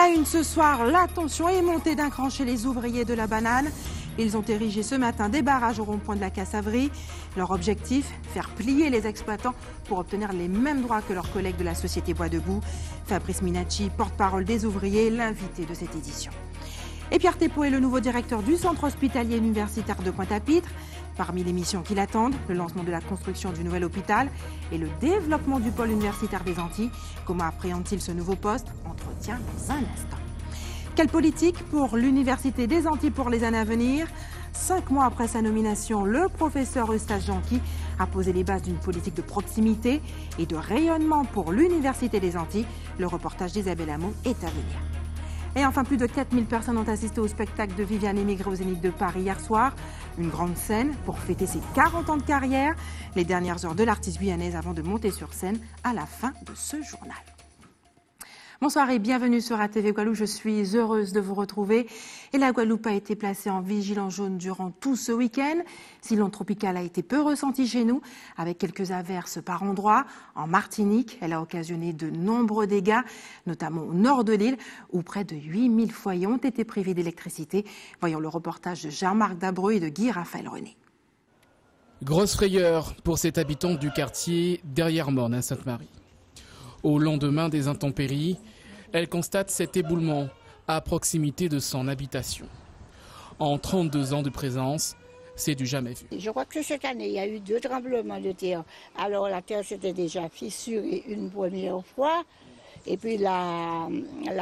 la une ce soir, la tension est montée d'un cran chez les ouvriers de la banane. Ils ont érigé ce matin des barrages au rond-point de la Cassavrie. Leur objectif, faire plier les exploitants pour obtenir les mêmes droits que leurs collègues de la société Bois Debout. Fabrice Minacci, porte-parole des ouvriers, l'invité de cette édition. Et Pierre Thépaut est le nouveau directeur du centre hospitalier universitaire de Pointe-à-Pitre. Parmi les missions qui l'attendent, le lancement de la construction du nouvel hôpital et le développement du pôle universitaire des Antilles. Comment appréhende-t-il ce nouveau poste? Entretien dans un instant. Quelle politique pour l'Université des Antilles pour les années à venir? 5 mois après sa nomination, le professeur Eustache Jonqui a posé les bases d'une politique de proximité et de rayonnement pour l'Université des Antilles. Le reportage d'Isabelle Hameau est à venir. Et enfin, plus de 4000 personnes ont assisté au spectacle de Viviane émigrée au Zénith de Paris hier soir. Une grande scène pour fêter ses 40 ans de carrière. Les dernières heures de l'artiste guyanaise avant de monter sur scène à la fin de ce journal. Bonsoir et bienvenue sur ATV Guadeloupe. Je suis heureuse de vous retrouver. Et la Guadeloupe a été placée en vigilance jaune durant tout ce week-end. Si l'onde tropicale a été peu ressentie chez nous, avec quelques averses par endroits, en Martinique, elle a occasionné de nombreux dégâts, notamment au nord de l'île, où près de 8000 foyers ont été privés d'électricité. Voyons le reportage de Jean-Marc Dabreu et de Guy-Raphaël René. Grosse frayeur pour cette habitante du quartier derrière Morne à Sainte-Marie. Au lendemain des intempéries, elle constate cet éboulement à proximité de son habitation. En 32 ans de présence, c'est du jamais vu. Je crois que cette année, il y a eu 2 tremblements de terre. Alors la terre s'était déjà fissurée une première fois. Et puis la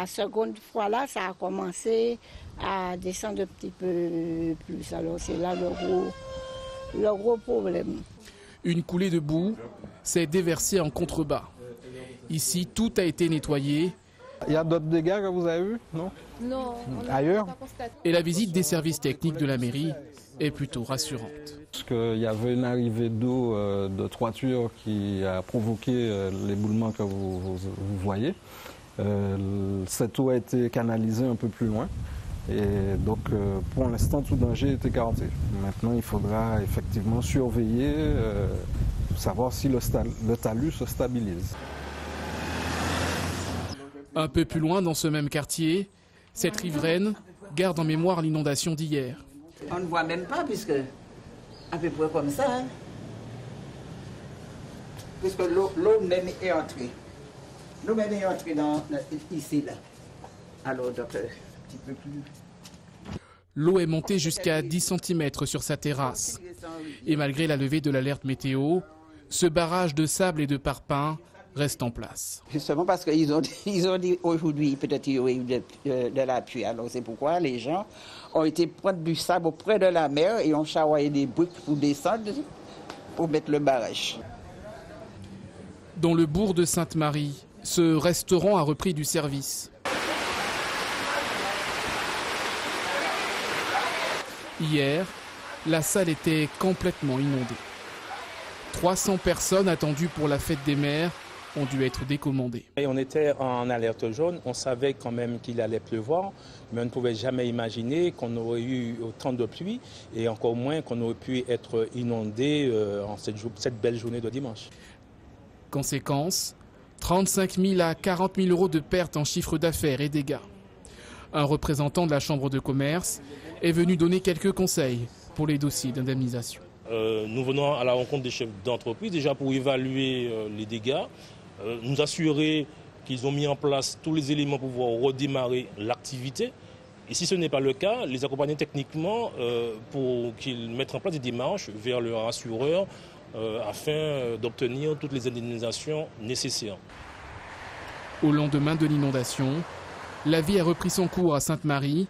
seconde fois, là, ça a commencé à descendre un petit peu plus. Alors c'est là le gros problème. Une coulée de boue s'est déversée en contrebas. Ici, tout a été nettoyé. Il y a d'autres dégâts que vous avez vus, non? Non. Ailleurs? Et la visite des services techniques de la mairie est plutôt rassurante. Parce qu'il y avait une arrivée d'eau de toiture qui a provoqué l'éboulement que vous voyez. Cette eau a été canalisée un peu plus loin. Et donc, pour l'instant, tout danger était garanti. Maintenant, il faudra effectivement surveiller, savoir si le talus se stabilise. Un peu plus loin, dans ce même quartier, cette riveraine garde en mémoire l'inondation d'hier. On ne voit même pas, puisque à peu près comme ça, hein. Puisque l'eau même est entrée. L'eau même est entrée ici, là. Alors, donc, un petit peu plus. L'eau est montée jusqu'à 10 cm sur sa terrasse. Et malgré la levée de l'alerte météo, ce barrage de sable et de parpaing reste en place. Justement parce qu'ils ont dit aujourd'hui peut-être qu'il y aurait eu de la pluie. Alors c'est pourquoi les gens ont été prendre du sable auprès de la mer et ont charroyé des briques pour descendre pour mettre le barrage. Dans le bourg de Sainte-Marie, ce restaurant a repris du service. Hier, la salle était complètement inondée. 300 personnes attendues pour la fête des mères ont dû être décommandées. Et on était en alerte jaune, on savait quand même qu'il allait pleuvoir, mais on ne pouvait jamais imaginer qu'on aurait eu autant de pluie et encore moins qu'on aurait pu être inondé en cette belle journée de dimanche. Conséquence, 35 000 à 40 000 euros de pertes en chiffre d'affaires et dégâts. Un représentant de la Chambre de commerce est venu donner quelques conseils pour les dossiers d'indemnisation. Nous venons à la rencontre des chefs d'entreprise déjà pour évaluer les dégâts, nous assurer qu'ils ont mis en place tous les éléments pour pouvoir redémarrer l'activité. Et si ce n'est pas le cas, les accompagner techniquement pour qu'ils mettent en place des démarches vers leur assureur afin d'obtenir toutes les indemnisations nécessaires. Au lendemain de l'inondation, la vie a repris son cours à Sainte-Marie.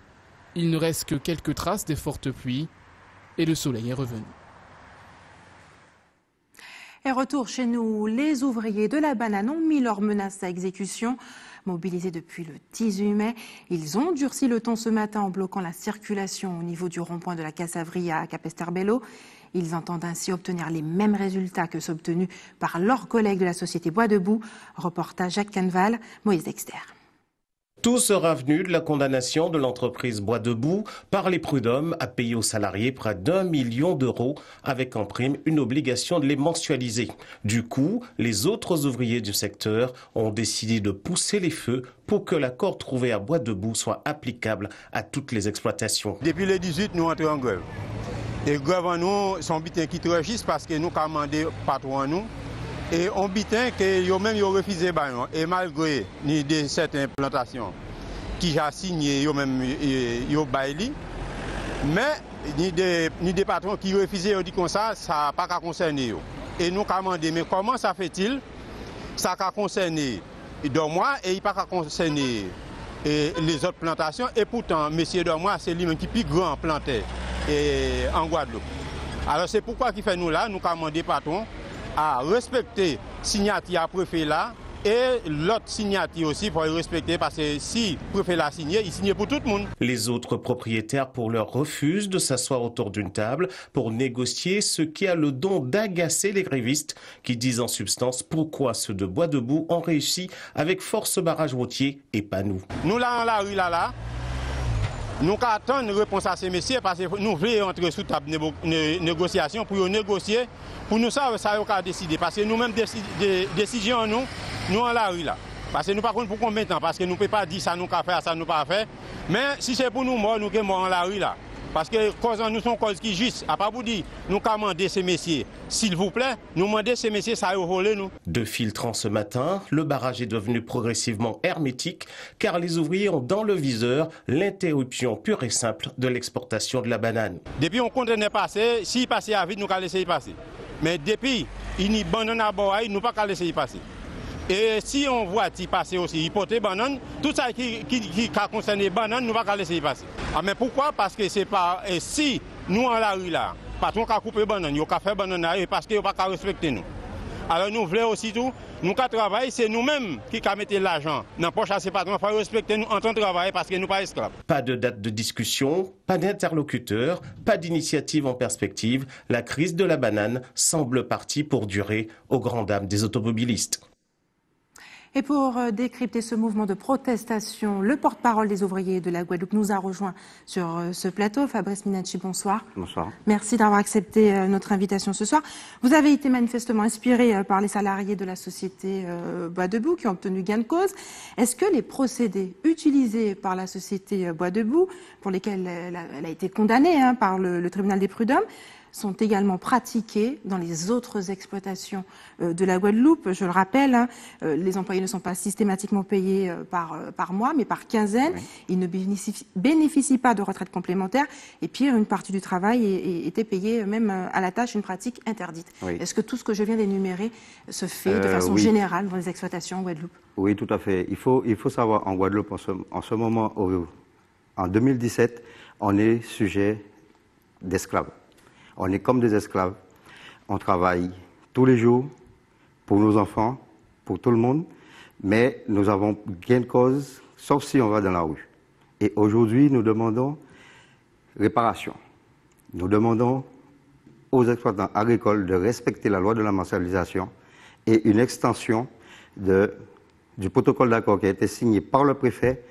Il ne reste que quelques traces des fortes pluies et le soleil est revenu. Et retour chez nous, les ouvriers de la banane ont mis leurs menaces à exécution. Mobilisés depuis le 18 mai, ils ont durci le ton ce matin en bloquant la circulation au niveau du rond-point de la Cassavrie à Capesterre-Belle-Eau. Ils entendent ainsi obtenir les mêmes résultats que ceux obtenus par leurs collègues de la société Bois Debout. Reportage Jacques Canval, Moïse Dexter. Tout sera venu de la condamnation de l'entreprise Bois Debout par les prud'hommes à payer aux salariés près d'1 million d'euros avec en prime une obligation de les mensualiser. Du coup, les autres ouvriers du secteur ont décidé de pousser les feux pour que l'accord trouvé à Bois Debout soit applicable à toutes les exploitations. Depuis le 18, nous entrons en grève. Et grève en nous, son bitin qui régissent parce que nous commandons patron en nous. Et on bitin que yo même yo refusé baillon et malgré ni de certaines plantations qui a signé yo même yo baili mais ni des patrons qui refusé yo dit comme ça pas qu'à concerner yo. Et nous commandons mais comment ça fait-il ça qu'a concerné Dormois et il pas qu'à concerner les autres plantations et pourtant monsieur Dormois c'est lui-même qui plus grand planté en Guadeloupe. Alors c'est pourquoi qui fait nous là nous commandons patrons à respecter signature à préfet là et l'autre signature aussi pour respecter parce que si le préfet l'a signé, il signe pour tout le monde. Les autres propriétaires pour leur refusent de s'asseoir autour d'une table pour négocier, ce qui a le don d'agacer les grévistes qui disent en substance pourquoi ceux de Bois Debout ont réussi avec force barrage routier et pas nous. Nous là dans la rue là nous attendons une réponse à ces messieurs parce que nous voulons entrer sous table de négociation pour négocier, pour nous savoir ça va décider. Parce que nous-mêmes, décision nous en la rue là. Parce que nous ne pouvons pas pour combien de temps, parce que nous ne pouvons pas dire ça nous qu'à faire, ça nous pas faire. Mais si c'est pour nous morts, nous sommes morts en la rue là. Parce que cause nous sont cause qui juste. À part vous dire, nous commandons ces messieurs, s'il vous plaît, nous demandons ces messieurs, ça va voler nous. De filtrant ce matin, le barrage est devenu progressivement hermétique car les ouvriers ont dans le viseur l'interruption pure et simple de l'exportation de la banane. Depuis on contenait passer, s'il passait à vite, nous allons laisser passer. Mais depuis, il n'y a banane à bord, nous ne pouvons pas laisser passer. Et si on voit il passer aussi, il porte banane, tout ça qui concerne les bananes, nous ne pouvons pas laisser passer. Ah, mais pourquoi? Parce que c'est pas. Et si nous en la rue là, patron qui a coupé banane, il a fait banane parce qu'il n'a pas respecté nous. Alors nous voulons aussi tout, nous qui travaillons, c'est nous-mêmes qui mettons l'argent dans la poche à ces patrons, il faut respecter nous en tant que travail parce que nous ne sommes pas esclaves. Pas de date de discussion, pas d'interlocuteur, pas d'initiative en perspective. La crise de la banane semble partie pour durer aux grandes dames des automobilistes. Et pour décrypter ce mouvement de protestation, le porte-parole des ouvriers de la Guadeloupe nous a rejoint sur ce plateau. Fabrice Minacci, bonsoir. Bonsoir. Merci d'avoir accepté notre invitation ce soir. Vous avez été manifestement inspiré par les salariés de la société Bois Debout qui ont obtenu gain de cause. Est-ce que les procédés utilisés par la société Bois Debout, pour lesquels elle a été condamnée par le tribunal des prud'hommes, sont également pratiqués dans les autres exploitations de la Guadeloupe? Je le rappelle, les employés ne sont pas systématiquement payés par mois, mais par quinzaine. Oui. Ils ne bénéficient pas de retraite complémentaire. Et pire, une partie du travail était payée même à la tâche, une pratique interdite. Oui. Est-ce que tout ce que je viens d'énumérer se fait de façon générale dans les exploitations en Guadeloupe? Oui, tout à fait. Il faut savoir, en Guadeloupe, en ce moment, en 2017, on est sujet d'esclaves. On est comme des esclaves. On travaille tous les jours pour nos enfants, pour tout le monde, mais nous avons gain de cause, sauf si on va dans la rue. Et aujourd'hui, nous demandons réparation. Nous demandons aux exploitants agricoles de respecter la loi de la mensualisation et une extension du protocole d'accord qui a été signé par le préfet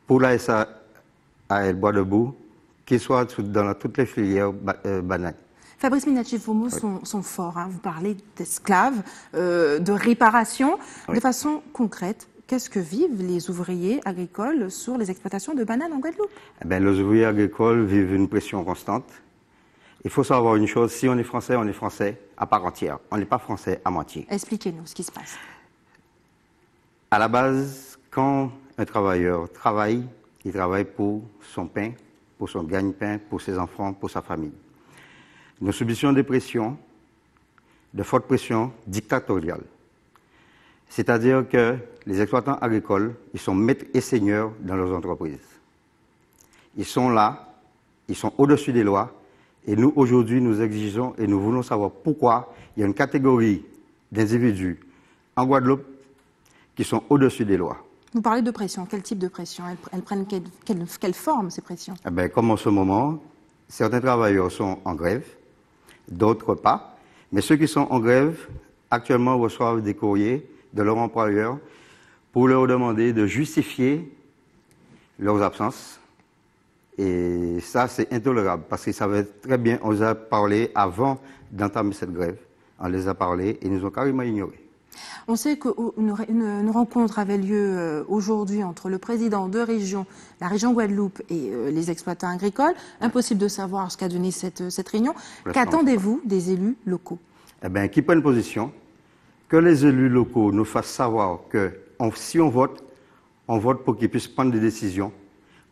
pour la SAAL Bois Debout, qu'il soit dans toutes les filières bananes. Fabrice Minacci, vos mots sont forts. Vous parlez d'esclaves, de réparation. Oui. De façon concrète, qu'est-ce que vivent les ouvriers agricoles sur les exploitations de bananes en Guadeloupe? Les ouvriers agricoles vivent une pression constante. Il faut savoir une chose, si on est français à part entière. On n'est pas français à moitié. Expliquez-nous ce qui se passe. À la base, quand un travailleur travaille, il travaille pour son pain, pour son gagne-pain, pour ses enfants, pour sa famille. Nous subissons des pressions, de fortes pressions dictatoriales. C'est-à-dire que les exploitants agricoles, ils sont maîtres et seigneurs dans leurs entreprises. Ils sont là, ils sont au-dessus des lois, et nous, aujourd'hui, nous exigeons et nous voulons savoir pourquoi il y a une catégorie d'individus en Guadeloupe qui sont au-dessus des lois. Vous parlez de pression. Quel type de pression? Elles prennent quelle forme, ces pressions? Comme en ce moment, certains travailleurs sont en grève, d'autres pas. Mais ceux qui sont en grève, actuellement, reçoivent des courriers de leur employeur pour leur demander de justifier leurs absences. Et ça, c'est intolérable, parce qu'ils savaient très bien, on les a parlé avant d'entamer cette grève. On les a parlé et ils nous ont carrément ignorés. On sait qu'une rencontre avait lieu aujourd'hui entre le président de région, la région Guadeloupe et les exploitants agricoles. Impossible de savoir ce qu'a donné cette réunion. Qu'attendez-vous des élus locaux? Eh bien, qu'ils prennent position, que les élus locaux nous fassent savoir que si on vote pour qu'ils puissent prendre des décisions,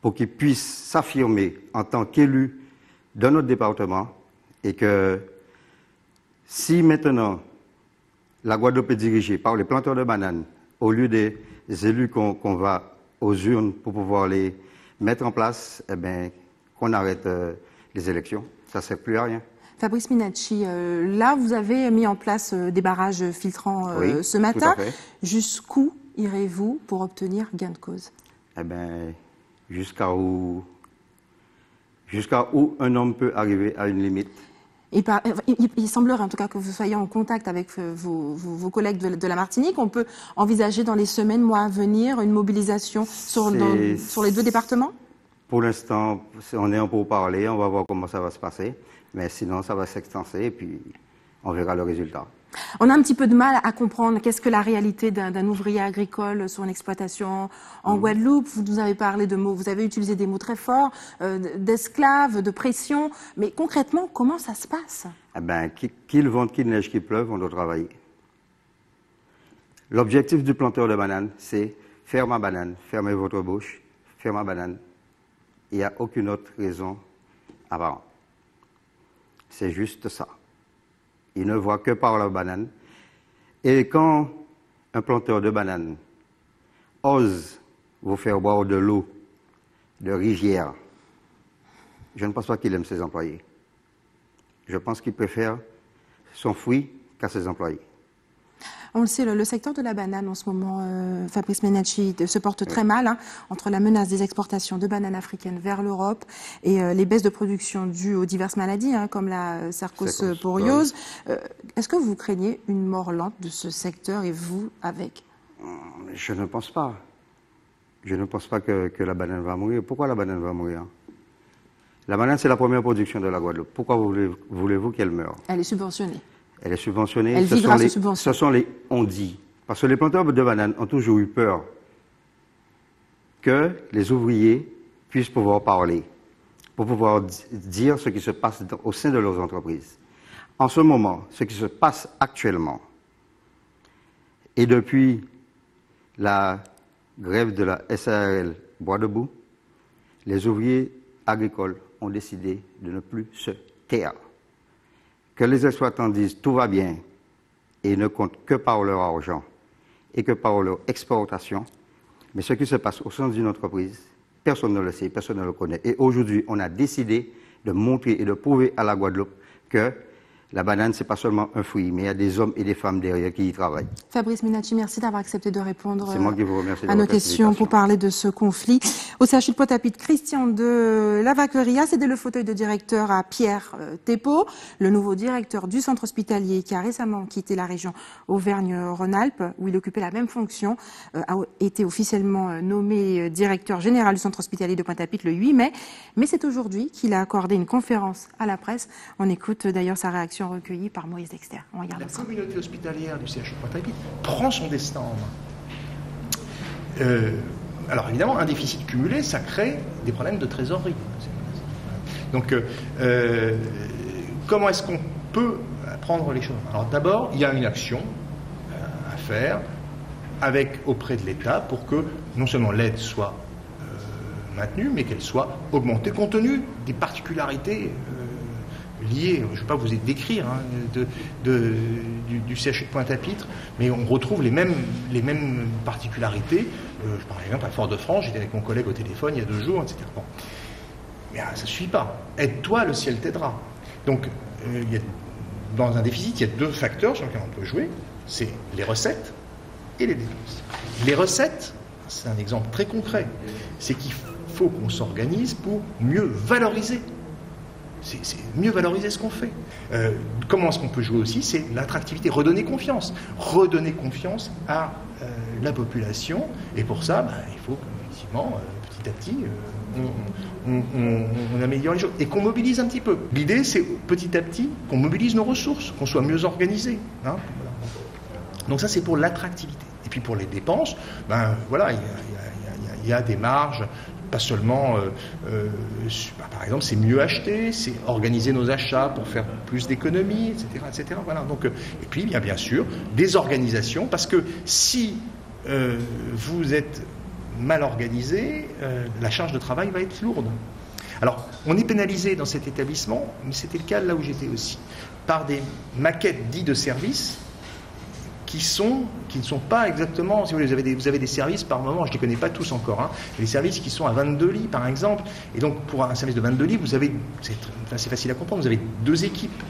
pour qu'ils puissent s'affirmer en tant qu'élus de notre département, et que si maintenant la Guadeloupe est dirigée par les planteurs de bananes, au lieu des élus qu'on va aux urnes pour pouvoir les mettre en place, eh bien, qu'on arrête les élections. Ça ne sert plus à rien. Fabrice Minacci, là, vous avez mis en place des barrages filtrants oui, ce matin. tout à fait. Jusqu'où irez-vous pour obtenir gain de cause? Eh bien, jusqu'à où un homme peut arriver à une limite. Il semblerait en tout cas que vous soyez en contact avec vos collègues de la Martinique. On peut envisager dans les semaines, mois à venir, une mobilisation sur les deux départements? Pour l'instant, on est en pourparlers, on va voir comment ça va se passer. Mais sinon, ça va s'extenser et puis on verra le résultat. On a un petit peu de mal à comprendre qu'est-ce que la réalité d'un ouvrier agricole sur une exploitation en Guadeloupe. Vous nous avez parlé de mots, vous avez utilisé des mots très forts, d'esclaves, de pression. Mais concrètement, comment ça se passe? Eh bien, qu'il vente, qu'il neige, qu'il pleuve, on doit travailler. L'objectif du planteur de bananes, c'est faire ma banane, fermez votre bouche, faire ma banane. Il n'y a aucune autre raison apparente. C'est juste ça. Ils ne voient que par la banane. Et quand un planteur de bananes ose vous faire boire de l'eau de rivière, je ne pense pas qu'il aime ses employés. Je pense qu'il préfère son fruit qu'à ses employés. On le sait, le secteur de la banane en ce moment, Fabrice Minacci, se porte très mal entre la menace des exportations de bananes africaines vers l'Europe et les baisses de production dues aux diverses maladies, comme la cercosporiose. Est-ce que vous craignez une mort lente de ce secteur et vous avec? Je ne pense pas. Je ne pense pas que la banane va mourir. Pourquoi la banane va mourir? La banane, c'est la première production de la Guadeloupe. Pourquoi voulez-vous qu'elle meure? Elle est subventionnée. Elle est subventionnée. Elle vit grâce aux subventions. Ce sont les on-dit. Parce que les planteurs de bananes ont toujours eu peur que les ouvriers puissent pouvoir parler, pour pouvoir dire ce qui se passe au sein de leurs entreprises. En ce moment, ce qui se passe actuellement, et depuis la grève de la SARL Bois debout, les ouvriers agricoles ont décidé de ne plus se taire. Que les exploitants disent tout va bien et ne comptent que par leur argent et que par leur exportation. Mais ce qui se passe au sein d'une entreprise, personne ne le sait, personne ne le connaît. Et aujourd'hui, on a décidé de montrer et de prouver à la Guadeloupe que la banane, ce n'est pas seulement un fruit, mais il y a des hommes et des femmes derrière qui y travaillent. Fabrice Minacci, merci d'avoir accepté de répondre à nos questions pour parler de ce conflit. Au CHU de Pointe-à-Pitre, Christian de Lavaquerie a cédé le fauteuil de directeur à Pierre Thépeau, le nouveau directeur du centre hospitalier qui a récemment quitté la région Auvergne-Rhône-Alpes, où il occupait la même fonction, a été officiellement nommé directeur général du centre hospitalier de Pointe-à-Pitre le 8 mai. Mais c'est aujourd'hui qu'il a accordé une conférence à la presse. On écoute d'ailleurs sa réaction recueillie par Moïse Dexter. On regarde la communauté hospitalière du CHU de Pointe-à-Pitre prend son destin en main. Alors évidemment, un déficit cumulé, ça crée des problèmes de trésorerie. Donc, comment est-ce qu'on peut prendre les choses? Alors d'abord, il y a une action à faire auprès de l'État pour que non seulement l'aide soit maintenue, mais qu'elle soit augmentée compte tenu des particularités liées, je ne vais pas vous décrire, du CHU de Pointe-à-Pitre, mais on retrouve les mêmes particularités. Par exemple, à Fort-de-France, j'étais avec mon collègue au téléphone il y a 2 jours, etc. Bon. Mais ça ne suffit pas. Aide-toi, le ciel t'aidera. Donc, dans un déficit, il y a 2 facteurs sur lesquels on peut jouer, c'est les recettes et les dépenses. Les recettes, c'est un exemple très concret, c'est qu'il faut qu'on s'organise pour mieux valoriser C'est mieux valoriser ce qu'on fait. Comment est-ce qu'on peut jouer aussi? C'est l'attractivité, redonner confiance. Redonner confiance à la population. Et pour ça, il faut effectivement, petit à petit, on améliore les choses. Et qu'on mobilise un petit peu. L'idée, c'est petit à petit qu'on mobilise nos ressources, qu'on soit mieux organisé. Hein, voilà. Donc ça, c'est pour l'attractivité. Et puis pour les dépenses, voilà, il y a des marges. Pas seulement, par exemple, c'est mieux acheter, c'est organiser nos achats pour faire plus d'économies, etc., etc. Voilà. Donc, et puis, bien sûr, des organisations, parce que si vous êtes mal organisé, la charge de travail va être lourde. Alors, on est pénalisé dans cet établissement, mais c'était le cas là où j'étais aussi, par des maquettes dites de services qui ne sont pas exactement, si vous voulez, vous avez des services par moment, je ne les connais pas tous encore, hein, des services qui sont à 22 lits par exemple, et donc pour un service de 22 lits, c'est facile à comprendre, vous avez 2 équipes,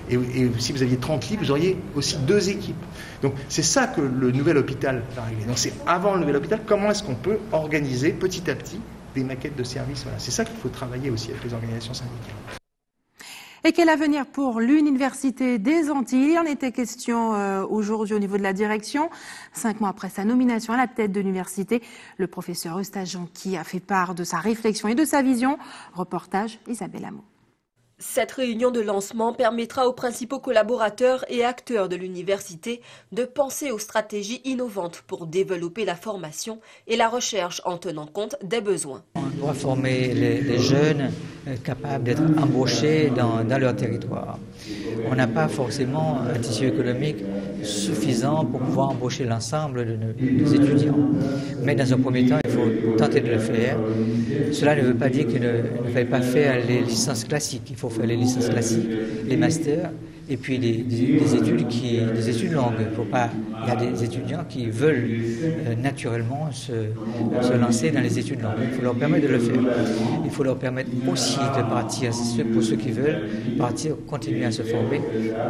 et si vous aviez 30 lits, vous auriez aussi 2 équipes. Donc c'est ça que le nouvel hôpital va régler. Donc c'est avant le nouvel hôpital, comment est-ce qu'on peut organiser petit à petit des maquettes de services, voilà. C'est ça qu'il faut travailler aussi avec les organisations syndicales. Et quel avenir pour l'Université des Antilles? Il en était question aujourd'hui au niveau de la direction. 5 mois après sa nomination à la tête de l'université, le professeur Eustache Janqui a fait part de sa réflexion et de sa vision. Reportage Isabelle Hameau. Cette réunion de lancement permettra aux principaux collaborateurs et acteurs de l'université de penser aux stratégies innovantes pour développer la formation et la recherche en tenant compte des besoins. On doit former les jeunes capables d'être embauchés dans leur territoire. On n'a pas forcément un tissu économique suffisant pour pouvoir embaucher l'ensemble des étudiants. Mais dans un premier temps, il faut tenter de le faire. Cela ne veut pas dire qu'il ne fallait pas faire les licences classiques. Il faut faire les licences classiques, les masters, et puis des études longues. Il y a des étudiants qui veulent naturellement se lancer dans les études longues. Il faut leur permettre de le faire. Il faut leur permettre aussi de partir, pour ceux qui veulent, continuer à se former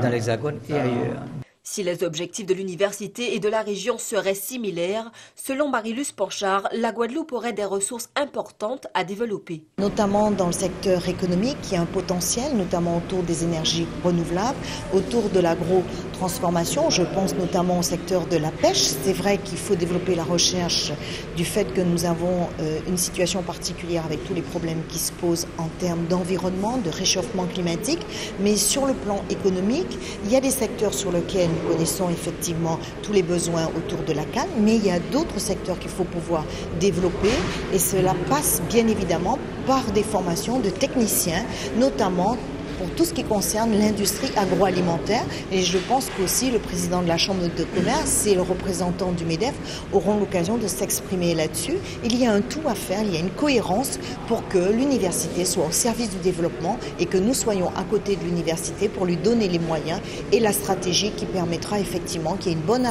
dans l'Hexagone et ailleurs. Si les objectifs de l'université et de la région seraient similaires, selon Marie-Luce Panchard, la Guadeloupe aurait des ressources importantes à développer. Notamment dans le secteur économique, il y a un potentiel, notamment autour des énergies renouvelables, autour de l'agro-transformation. Je pense notamment au secteur de la pêche. C'est vrai qu'il faut développer la recherche du fait que nous avons une situation particulière avec tous les problèmes qui se posent en termes d'environnement, de réchauffement climatique. Mais sur le plan économique, il y a des secteurs sur lesquels nous connaissons effectivement tous les besoins autour de la canne, mais il y a d'autres secteurs qu'il faut pouvoir développer et cela passe bien évidemment par des formations de techniciens, notamment pour tout ce qui concerne l'industrie agroalimentaire. Et je pense qu'aussi le président de la Chambre de commerce et le représentant du MEDEF auront l'occasion de s'exprimer là-dessus. Il y a un tout à faire, il y a une cohérence pour que l'université soit au service du développement et que nous soyons à côté de l'université pour lui donner les moyens et la stratégie qui permettra effectivement qu'il y ait une bonne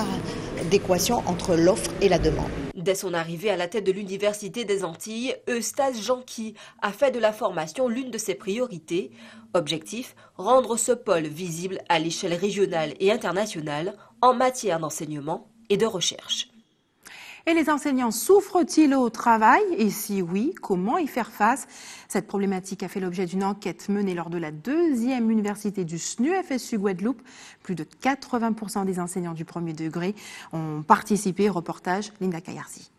adéquation entre l'offre et la demande. Dès son arrivée à la tête de l'Université des Antilles, Eustache Janqui a fait de la formation l'une de ses priorités. Objectif, rendre ce pôle visible à l'échelle régionale et internationale en matière d'enseignement et de recherche. Et les enseignants souffrent-ils au travail? Et si oui, comment y faire face? Cette problématique a fait l'objet d'une enquête menée lors de la 2e université du SNU-FSU Guadeloupe. Plus de 80% des enseignants du premier degré ont participé. Reportage Linda Kayarzi.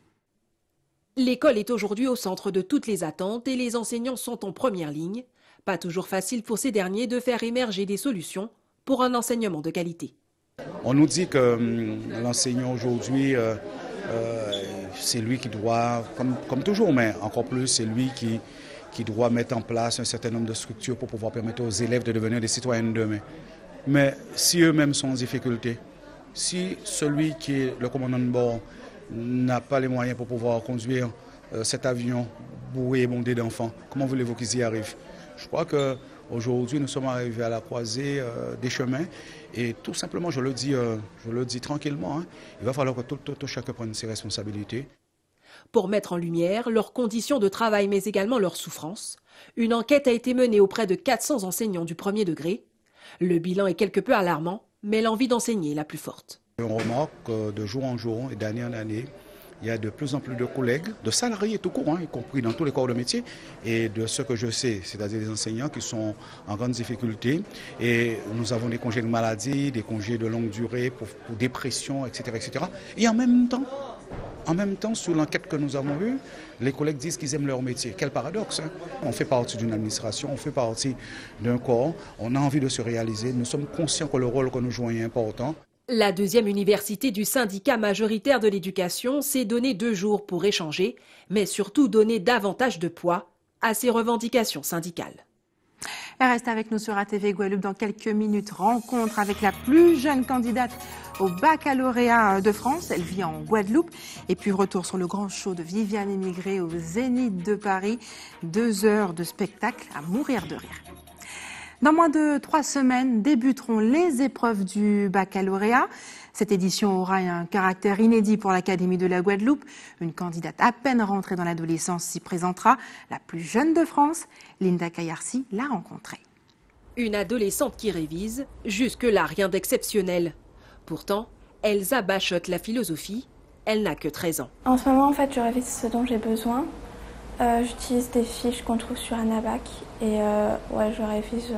L'école est aujourd'hui au centre de toutes les attentes et les enseignants sont en première ligne. Pas toujours facile pour ces derniers de faire émerger des solutions pour un enseignement de qualité. On nous dit que l'enseignant aujourd'hui, c'est lui qui doit, comme toujours, mais encore plus, c'est lui qui doit mettre en place un certain nombre de structures pour pouvoir permettre aux élèves de devenir des citoyens de demain. Mais si eux-mêmes sont en difficulté, si celui qui est le commandant de bord n'a pas les moyens pour pouvoir conduire cet avion bourré et bondé d'enfants, comment voulez-vous qu'ils y arrivent? Je crois qu'aujourd'hui, nous sommes arrivés à la croisée des chemins et tout simplement, je le dis tranquillement, il va falloir que tout chacun prenne ses responsabilités. Pour mettre en lumière leurs conditions de travail, mais également leurs souffrances, une enquête a été menée auprès de 400 enseignants du premier degré. Le bilan est quelque peu alarmant, mais l'envie d'enseigner est la plus forte. On remarque que de jour en jour et d'année en année, il y a de plus en plus de collègues, de salariés tout court, y compris dans tous les corps de métier, et de ce que je sais, c'est-à-dire des enseignants qui sont en grande difficulté. Et nous avons des congés de maladie, des congés de longue durée pour dépression, etc., etc. Et en même temps, sur l'enquête que nous avons eue, les collègues disent qu'ils aiment leur métier. Quel paradoxe, hein? On fait partie d'une administration, on fait partie d'un corps, on a envie de se réaliser, nous sommes conscients que le rôle que nous jouons est important. La deuxième université du syndicat majoritaire de l'éducation s'est donné 2 jours pour échanger, mais surtout donner davantage de poids à ses revendications syndicales. Reste avec nous sur ATV Guadeloupe dans quelques minutes. Rencontre avec la plus jeune candidate au baccalauréat de France. Elle vit en Guadeloupe. Et puis retour sur le grand show de Viviane Émigré au Zénith de Paris. 2 heures de spectacle à mourir de rire. Dans moins de 3 semaines débuteront les épreuves du baccalauréat. Cette édition aura un caractère inédit pour l'Académie de la Guadeloupe. Une candidate à peine rentrée dans l'adolescence s'y présentera. La plus jeune de France, Linda Kayarsi, l'a rencontrée. Une adolescente qui révise, jusque-là rien d'exceptionnel. Pourtant, Elsa bachote la philosophie. Elle n'a que 13 ans. En ce moment, en fait, je révise ce dont j'ai besoin. J'utilise des fiches qu'on trouve sur Anabac et je révise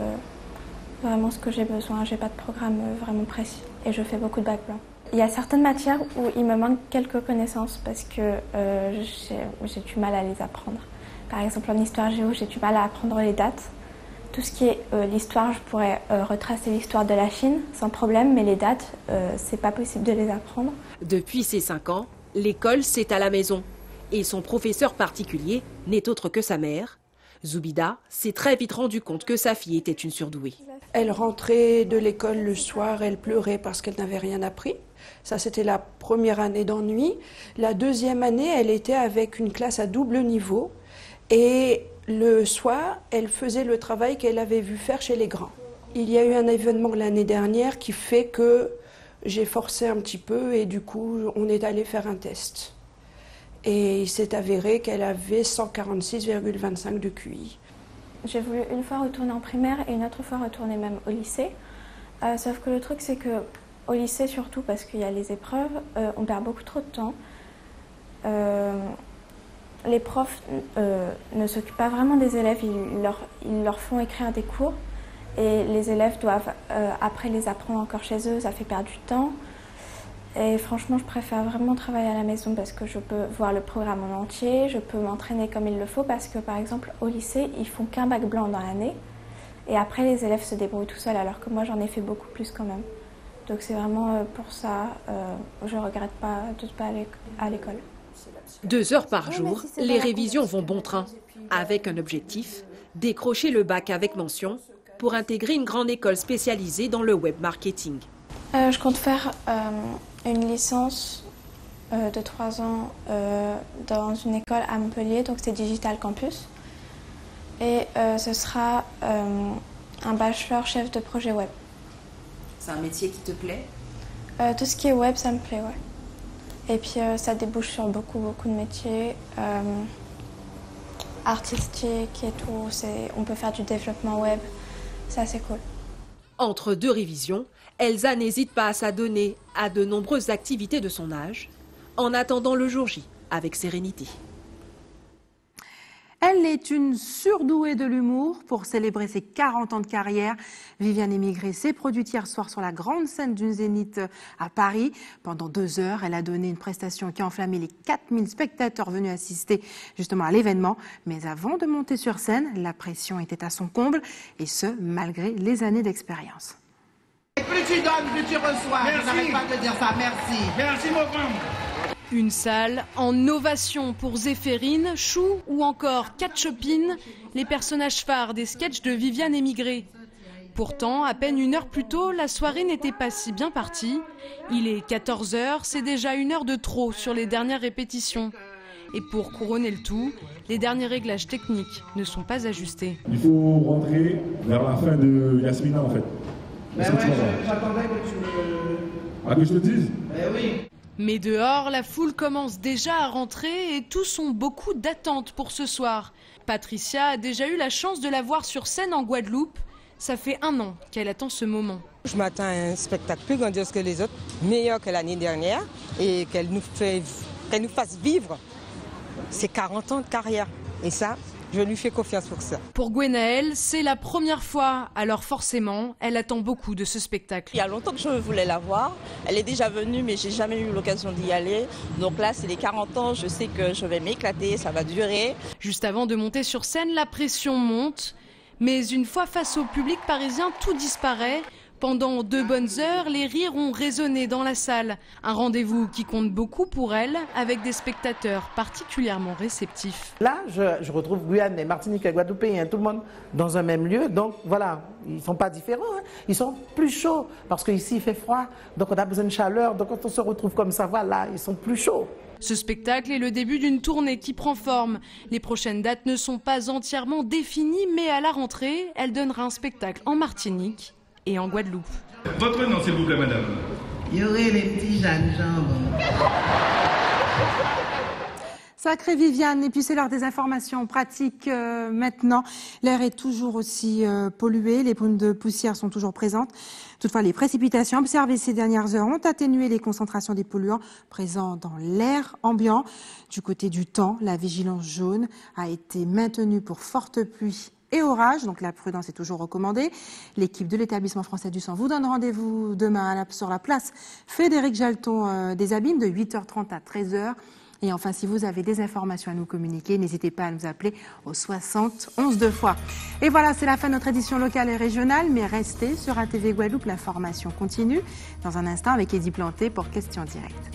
vraiment ce que j'ai besoin. J'ai pas de programme vraiment précis et je fais beaucoup de bac blanc. Il y a certaines matières où il me manque quelques connaissances parce que j'ai du mal à les apprendre. Par exemple, en histoire géo, j'ai du mal à apprendre les dates. Tout ce qui est l'histoire, je pourrais retracer l'histoire de la Chine sans problème, mais les dates, c'est pas possible de les apprendre. Depuis ses 5 ans, l'école, c'est à la maison. Et son professeur particulier n'est autre que sa mère. Zoubida s'est très vite rendu compte que sa fille était une surdouée. Elle rentrait de l'école le soir, elle pleurait parce qu'elle n'avait rien appris. Ça, c'était la première année d'ennui. La deuxième année, elle était avec une classe à double niveau. Et le soir, elle faisait le travail qu'elle avait vu faire chez les grands. Il y a eu un événement l'année dernière qui fait que j'ai forcé un petit peu et du coup, on est allé faire un test. Et il s'est avéré qu'elle avait 146,25 de QI. J'ai voulu une fois retourner en primaire et une autre fois retourner même au lycée. Sauf que le truc, c'est qu'au lycée, surtout parce qu'il y a les épreuves, on perd beaucoup trop de temps. Les profs ne s'occupent pas vraiment des élèves, ils leur font écrire des cours. Et les élèves doivent après les apprendre encore chez eux, ça fait perdre du temps. Et franchement, je préfère vraiment travailler à la maison parce que je peux voir le programme en entier, je peux m'entraîner comme il le faut parce que par exemple au lycée, ils font qu'un bac blanc dans l'année et après les élèves se débrouillent tout seuls alors que moi j'en ai fait beaucoup plus quand même. Donc c'est vraiment pour ça, je ne regrette pas de ne pas aller à l'école. 2 heures par jour, les révisions vont bon train avec un objectif, décrocher le bac avec mention pour intégrer une grande école spécialisée dans le web marketing. Je compte faire une licence de 3 ans dans une école à Montpellier, donc c'est Digital Campus. Et ce sera un bachelor chef de projet web. C'est un métier qui te plaît? Tout ce qui est web, ça me plaît, ouais. Et puis ça débouche sur beaucoup de métiers artistiques et tout. On peut faire du développement web, ça c'est cool. Entre 2 révisions, Elsa n'hésite pas à s'adonner à de nombreuses activités de son âge, en attendant le jour J avec sérénité. Elle est une surdouée de l'humour. Pour célébrer ses 40 ans de carrière, Viviane Émigré s'est produite hier soir sur la grande scène du Zénith à Paris. Pendant 2 heures, elle a donné une prestation qui a enflammé les 4000 spectateurs venus assister justement à l'événement. Mais avant de monter sur scène, la pression était à son comble, et ce, malgré les années d'expérience. Plus tu donnes, plus tu reçois. Je n'arrête pas de dire ça. Merci. Merci, mon grand. Une salle en ovation pour Zéphérine, Chou ou encore Ketchupine, les personnages phares des sketchs de Viviane Émigré. Pourtant, à peine 1 heure plus tôt, la soirée n'était pas si bien partie. Il est 14h, c'est déjà 1 heure de trop sur les dernières répétitions. Et pour couronner le tout, les derniers réglages techniques ne sont pas ajustés. Il faut rentrer vers la fin de Yasmina en fait. Ben ouais, j'attendais que tu me... Ah, que je te dise? Ben oui. Mais dehors, la foule commence déjà à rentrer et tous ont beaucoup d'attentes pour ce soir. Patricia a déjà eu la chance de la voir sur scène en Guadeloupe. Ça fait 1 an qu'elle attend ce moment. Je m'attends à un spectacle plus grandiose que les autres, meilleur que l'année dernière et qu'elle nous fait qu'elle nous fasse vivre ses 40 ans de carrière. Et ça, je lui fais confiance pour ça. Pour Gwenaëlle, c'est la première fois, alors forcément, elle attend beaucoup de ce spectacle. Il y a longtemps que je voulais la voir. Elle est déjà venue, mais j'ai jamais eu l'occasion d'y aller. Donc là, c'est les 40 ans, je sais que je vais m'éclater, ça va durer. Juste avant de monter sur scène, la pression monte. Mais une fois face au public parisien, tout disparaît. Pendant 2 bonnes heures, les rires ont résonné dans la salle. Un rendez-vous qui compte beaucoup pour elle, avec des spectateurs particulièrement réceptifs. Là, je retrouve Guyane, Martinique et Guadeloupéens, tout le monde dans un même lieu. Donc voilà, ils ne sont pas différents. Hein. Ils sont plus chauds parce qu'ici il fait froid. Donc on a besoin de chaleur. Donc quand on se retrouve comme ça, voilà, ils sont plus chauds. Ce spectacle est le début d'une tournée qui prend forme. Les prochaines dates ne sont pas entièrement définies, mais à la rentrée, elle donnera un spectacle en Martinique et en Guadeloupe. Votre nom, s'il vous plaît, madame. Il y aurait les petits Jeanne Jambon. Sacrée Viviane, et puis c'est l'heure des informations pratiques maintenant. L'air est toujours aussi pollué, les brumes de poussière sont toujours présentes. Toutefois, les précipitations observées ces dernières heures ont atténué les concentrations des polluants présents dans l'air ambiant. Du côté du temps, la vigilance jaune a été maintenue pour fortes pluies et orages, donc la prudence est toujours recommandée. L'équipe de l'établissement français du sang vous donne rendez-vous demain sur la place Frédéric Jalton des Abîmes de 8h30 à 13h. Et enfin, si vous avez des informations à nous communiquer, n'hésitez pas à nous appeler au 60 11 2 fois. Et voilà, c'est la fin de notre édition locale et régionale, mais restez sur ATV Guadeloupe, l'information continue. Dans un instant avec Eddie Planté pour Questions Directes.